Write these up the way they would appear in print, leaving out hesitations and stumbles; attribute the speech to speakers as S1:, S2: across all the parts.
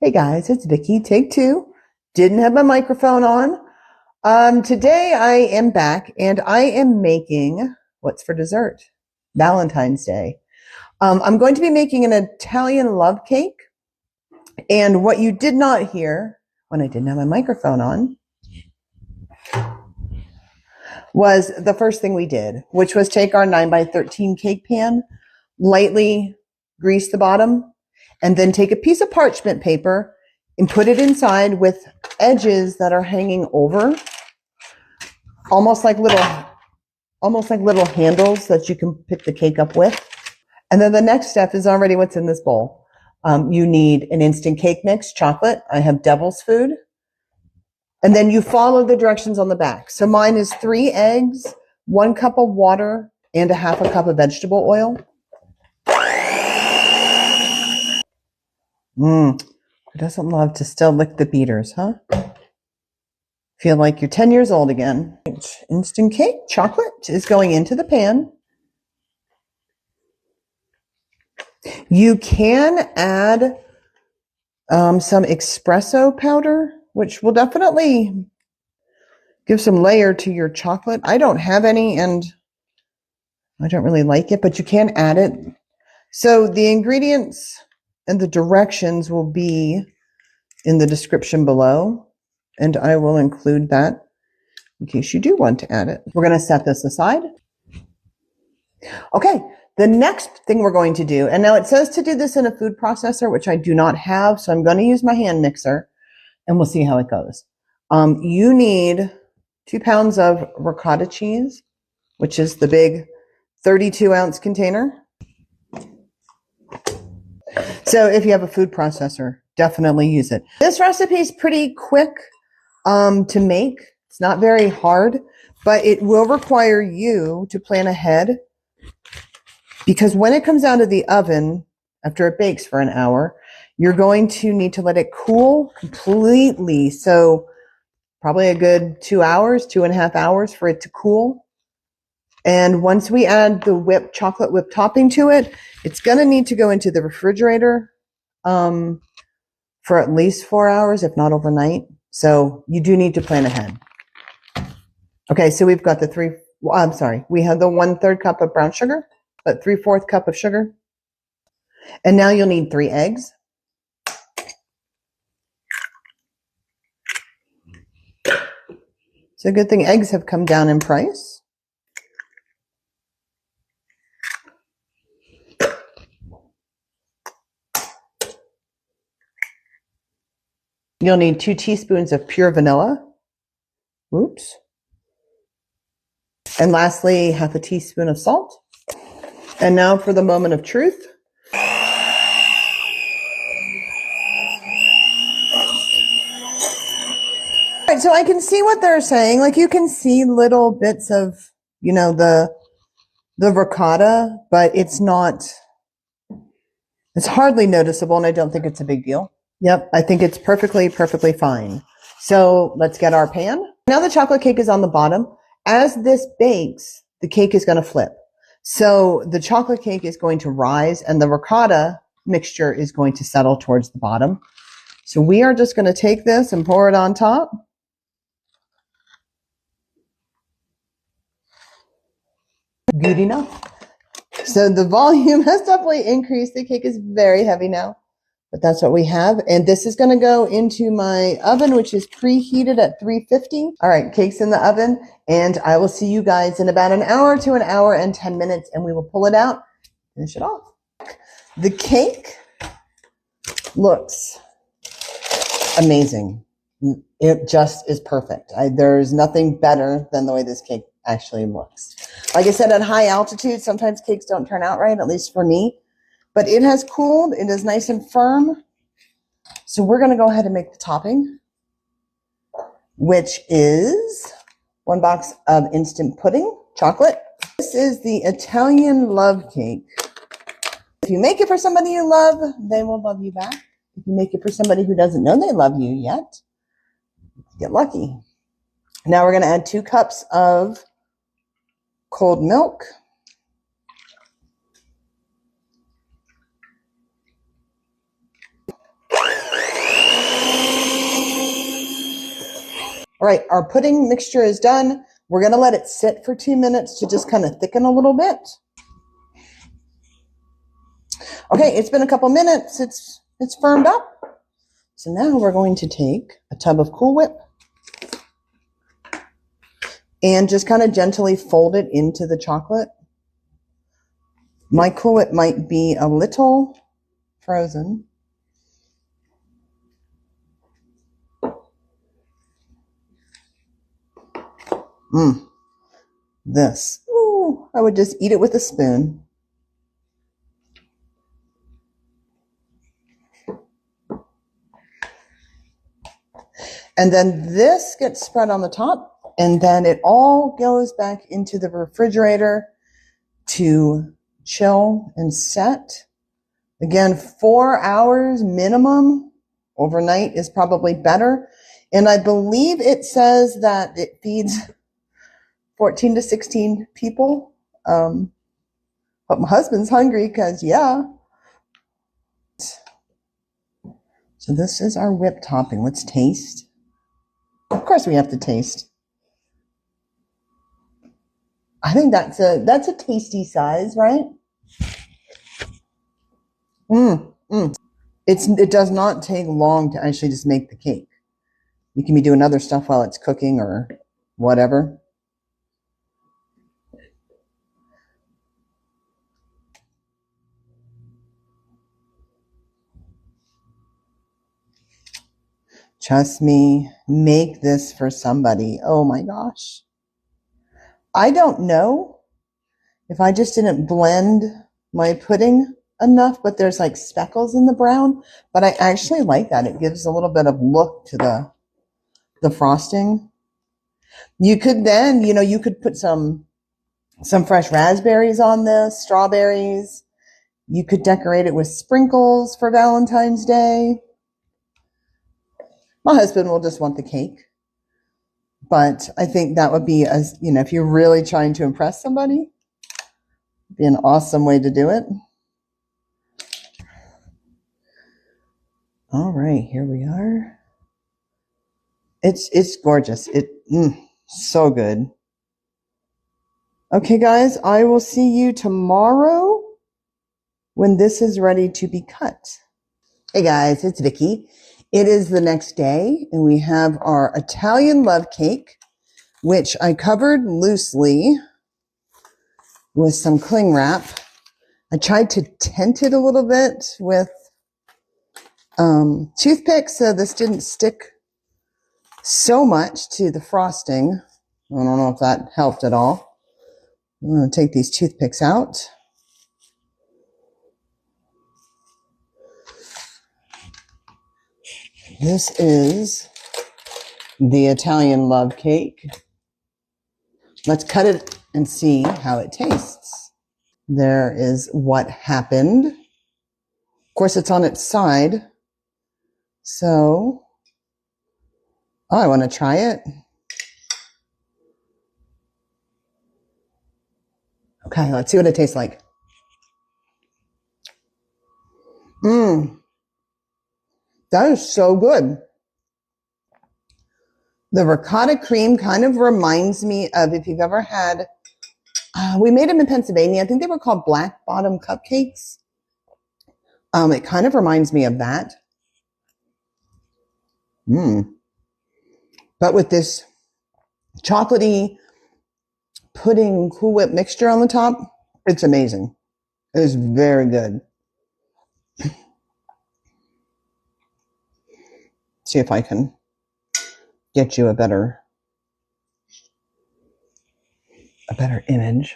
S1: Hey guys, it's Vicky, take two. Didn't have my microphone on. Today I am back and I am making what's for dessert? Valentine's Day. I'm going to be making an Italian love cake. And what you did not hear when I didn't have my microphone on was the first thing we did, which was take our 9x13 cake pan, lightly grease the bottom, and then take a piece of parchment paper and put it inside with edges that are hanging over, almost like little handles that you can pick the cake up with. And then the next step is already what's in this bowl. You need an instant cake mix, chocolate. I have devil's food. And then you follow the directions on the back. So mine is 3 eggs, 1 cup of water, and a half a cup of vegetable oil. Who doesn't love to still lick the beaters, huh? Feel like you're 10 years old again. Instant cake chocolate is going into the pan. You can add some espresso powder, which will definitely give some layer to your chocolate. I don't have any and I don't really like it, but you can add it. So the ingredients and the directions will be in the description below, and I will include that in case you do want to add it. We're going to set this aside. Okay, the next thing we're going to do, and now it says to do this in a food processor, which I do not have, so I'm going to use my hand mixer, and we'll see how it goes. You need 2 pounds of ricotta cheese, which is the big 32-ounce container. So if you have a food processor, definitely use it. This recipe is pretty quick to make. It's not very hard, but it will require you to plan ahead, because when it comes out of the oven, after it bakes for an hour, you're going to need to let it cool completely. So probably a good 2 hours, 2.5 hours for it to cool. And once we add the chocolate whipped topping to it, it's going to need to go into the refrigerator for at least 4 hours, if not overnight. So you do need to plan ahead. Okay, so we've got we have the 1/3 cup of brown sugar, but 3/4 cup of sugar. And now you'll need 3 eggs. So good thing eggs have come down in price. You'll need 2 teaspoons of pure vanilla. Oops. And lastly, half a teaspoon of salt. And now for the moment of truth. All right, so I can see what they're saying. Like, you can see little bits of, the ricotta, but it's hardly noticeable, and I don't think it's a big deal. Yep, I think it's perfectly fine. So let's get our pan. Now the chocolate cake is on the bottom. As this bakes, the cake is going to flip. So the chocolate cake is going to rise and the ricotta mixture is going to settle towards the bottom. So we are just going to take this and pour it on top. Good enough. So the volume has definitely increased. The cake is very heavy now, but that's what we have. And this is going to go into my oven, which is preheated at 350. All right, cake's in the oven, and I will see you guys in about an hour to an hour and 10 minutes, and we will pull it out, finish it off. The cake looks amazing. It just is perfect. There's nothing better than the way this cake actually looks. Like I said, at high altitude, sometimes cakes don't turn out right, at least for me. But it has cooled. It is nice and firm. So we're going to go ahead and make the topping, which is 1 box of instant pudding, chocolate. This is the Italian love cake. If you make it for somebody you love, they will love you back. If you make it for somebody who doesn't know they love you yet, get lucky. Now we're going to add 2 cups of cold milk. All right, our pudding mixture is done. We're going to let it sit for 2 minutes to just kind of thicken a little bit. Okay, it's been a couple minutes. It's firmed up. So now we're going to take a tub of Cool Whip and just kind of gently fold it into the chocolate. My Cool Whip might be a little frozen. This. Ooh, I would just eat it with a spoon. And then this gets spread on the top, and then it all goes back into the refrigerator to chill and set. Again, 4 hours minimum. Overnight is probably better. And I believe it says that it feeds 14 to 16 people. But my husband's hungry because, yeah. So this is our whipped topping. Let's taste. Of course we have to taste. I think that's a tasty size, right? It does not take long to actually just make the cake. You can be doing other stuff while it's cooking or whatever. Trust me, make this for somebody. Oh my gosh. I don't know if I just didn't blend my pudding enough, but there's like speckles in the brown, but I actually like that. It gives a little bit of look to the frosting. You could then, you could put some fresh raspberries on this, strawberries. You could decorate it with sprinkles for Valentine's Day. My husband will just want the cake. But I think that would be, if you're really trying to impress somebody, it'd be an awesome way to do it. All right, here we are. It's gorgeous. So good. Okay, guys, I will see you tomorrow when this is ready to be cut. Hey guys, it's Vicki. It is the next day, and we have our Italian love cake, which I covered loosely with some cling wrap. I tried to tent it a little bit with toothpicks, so this didn't stick so much to the frosting. I don't know if that helped at all. I'm going to take these toothpicks out. This is the Italian love cake. Let's cut it and see how it tastes. There is what happened. Of course, it's on its side. So, I want to try it. Okay, let's see what it tastes like. That is so good. The ricotta cream kind of reminds me of, if you've ever had, we made them in Pennsylvania. I think they were called black bottom cupcakes. It kind of reminds me of that. But with this chocolatey pudding Cool Whip mixture on the top, it's amazing. It is very good. See if I can get you a better image.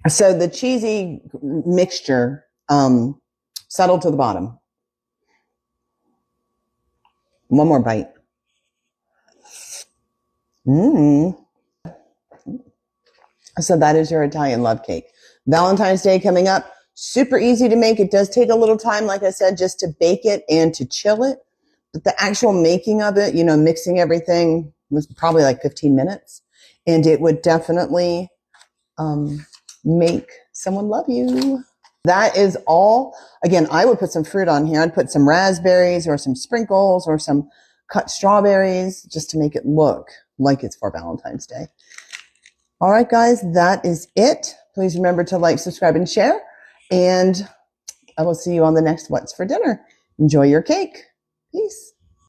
S1: So the cheesy mixture settled to the bottom. One more bite. So that is your Italian love cake. Valentine's Day coming up. Super easy to make. It does take a little time, like I said, just to bake it and to chill it. But the actual making of it, mixing everything was probably like 15 minutes. And it would definitely make someone love you. That is all. Again, I would put some fruit on here. I'd put some raspberries or some sprinkles or some cut strawberries just to make it look like it's for Valentine's Day. All right, guys, that is it. Please remember to like, subscribe, and share. And I will see you on the next What's for Dinner. Enjoy your cake. Peace.